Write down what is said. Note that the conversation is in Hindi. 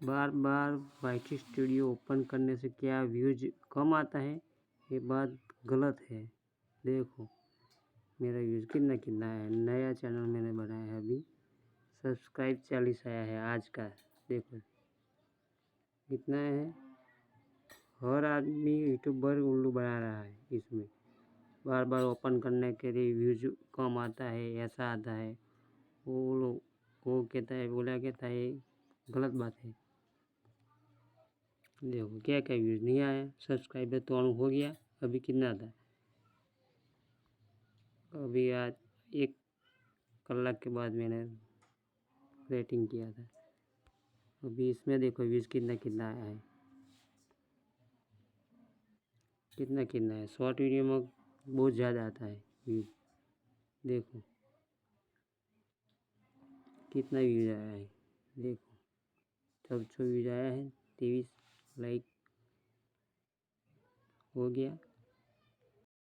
बार बार वाईटी स्टूडियो ओपन करने से क्या व्यूज कम आता है? ये बात गलत है। देखो मेरा व्यूज कितना कितना है। नया चैनल मैंने बनाया है अभी, सब्सक्राइब 40 आया है आज का। देखो कितना है। हर आदमी यूट्यूबर उल्लू बना रहा है। इसमें बार बार ओपन करने के लिए व्यूज कम आता है, ऐसा आता है। वो कहता है, बोला कहता है, गलत बात है। देखो क्या क्या व्यूज नहीं आया। सब्सक्राइबर तो ऑन हो गया। अभी कितना था? अभी आज 1 कलाक के बाद मैंने रेटिंग किया था। अभी इसमें देखो व्यूज कितना कितना आया है। कितना कितना है। शॉर्ट वीडियो में बहुत ज़्यादा आता है व्यूज। देखो कितना व्यूज आया है। देखो 400 व्यूज आया है। 23 लाइक हो गया।